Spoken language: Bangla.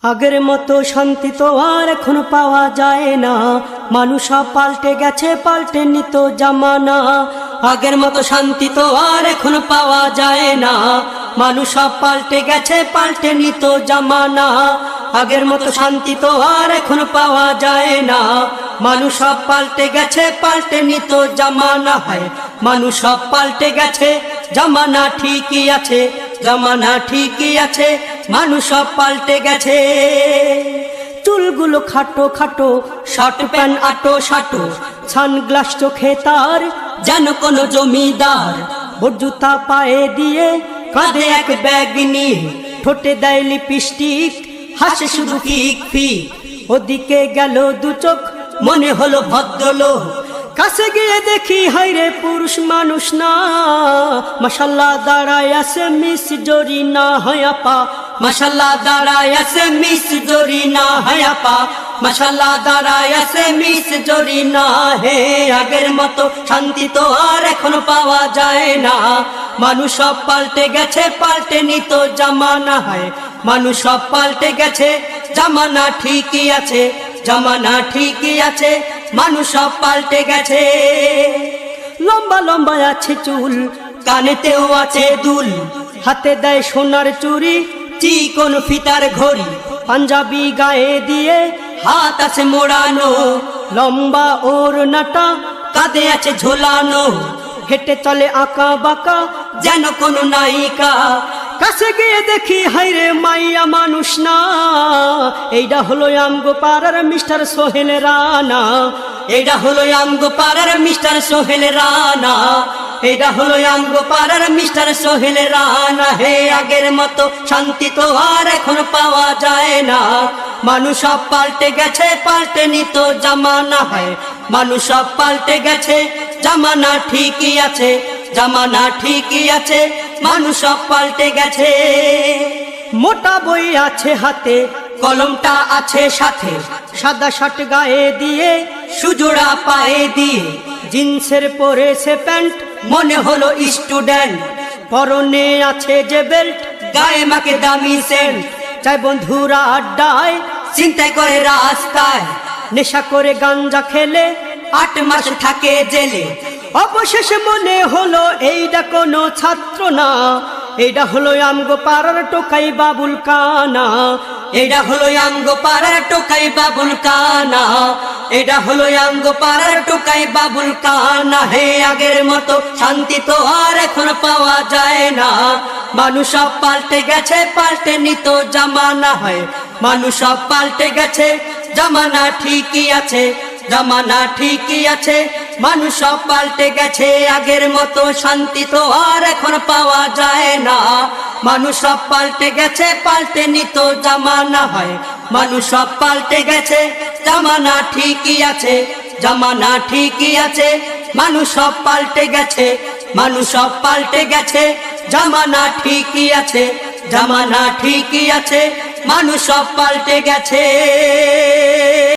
আগের মতো শান্তি তো আর এখন পাওয়া যায় না, মানুষ পাল্টে গেছে, পাল্টে নিত জামানা। আগের মতো শান্তি তো আর এখন পাওয়া যায় না, মানুষ পাল্টে গেছে, পাল্টে নিত জামানা। আগের মতো শান্তি তো আর এখন পাওয়া যায় না, মানুষ পাল্টে গেছে, পাল্টে নিত জামানা। হয় মানুষ পাল্টে গেছে, জামানা ঠিকই আছে, জামানা ঠিকই আছে, মানুষ পাল্টে গেছে। চুলগুলো খাটো খাটো, শার্ট প্যান্ট আটো সাটো, সানগ্লাস চোখে তার যেন কোনো জমিদার। বোট জুতা পায়ে দিয়ে, কাঁধে এক ব্যাগ নিয়ে, ঠোঁটে দেয় লিপস্টিক, হাসে শুধু ফিক ফিক। ওদিকে গেল দু চোখ, মনে হলো ভদ্রলোক। কাছে গিয়ে দেখি হায়রে পুরুষ মানুষ না, মাশাআল্লাহ দাঁড়ায় আছে মিস জরিনা। হয় আপা মাশাআল্লাহ দাঁড়ায় আছে মিস জরিনা। হয় আপা মাশাআল্লাহ দাঁড়ায় আছে মিস জরিনা। হে আগের মতো শান্তি তো আর এখন পাওয়া যায় না, মানুষ সব পাল্টে গেছে, পাল্টে নিত জামানা। হয় মানুষ সব পাল্টে গেছে, জামানা ঠিকই আছে, জামানা ঠিকই আছে, মানুষ সব পাল্টে গেছে। লম্বা লম্বা আছে চুল, কানেতেও আছে দুল, হাতে দেয় সোনার চুড়ি, চিকন ফিতার ঘড়ি। পাঞ্জাবি গায়ে দিয়ে, হাত আছে মোড়ানো, লম্বা ওড়নাটা কাঁধে আছে ঝোলানো। হেঁটে চলে আঁকা বাঁকা, যেন কোনো নায়িকা। কাছে গিয়ে দেখি হায়রে মাইয়া মানুষ না, এইটা হলো আমগো পাড়ার মিস্টার সোহেল রানা। এইটা হলো আমগো পাড়ার মিস্টার সোহেল রানা। এইটা হলো আমগো পাড়ার মিস্টার সোহেল রানা। হে আগের মতো শান্তি তো আর এখন পাওয়া যায় না, মানুষ সব পাল্টে গেছে, পাল্টে নিত জামানা। হয় মানুষ সব পাল্টে গেছে, জামানা ঠিকই আছে, জামানা ঠিকই আছে, মানুষ সব পাল্টে গেছে। মোটা বই আছে হাতে, কলমটা আছে সাথে, সাদা শার্ট গায়ে দিয়ে, সুজোড়া পায়ে দিয়ে, জিন্সের পরেছে প্যান্ট, মনে হলো স্টুডেন্ট। পরনে আছে যে বেল্ট, গায়ে মাকে দামি সেন্ট। চাই বন্ধুরা আড্ডায়, চিন্তায় করে রাস্তায়, নেশা করে গাঞ্জা খেলে 8 মাস থাকে জেলে। অবশেষে মনে হলো এইটা কোনো ছাত্র না, এইটা হলো আমগো পাড়ার টোকাই বাবুল কানা। এইটা হলো আমগো পাড়ার টোকাই বাবুল কানা। এটা হলো আমগো পাড়ার টোকাই বাবুল কানা। হে আগের মতো শান্তি তো আর এখন পাওয়া যায় না, মানুষ সব পাল্টে গেছে, পাল্টে নিত জামানা। হয় মানুষ সব পাল্টে গেছে, জামানা ঠিকই আছে, জামানা ঠিকই আছে, মানুষ সব পাল্টে গেছে। আগের মতো শান্তি তো আর এখন পাওয়া যায় না, মানুষ সব পাল্টে গেছে, পাল্টে নিত জামানা। হয় মানুষ সব পাল্টে গেছে, জামানা ঠিকই আছে, জামানা ঠিকই আছে, মানুষ সব পাল্টে গেছে, মানুষ সব পাল্টে গেছে, জামানা ঠিকই আছে, জামানা ঠিকই আছে, মানুষ সব পাল্টে গেছে।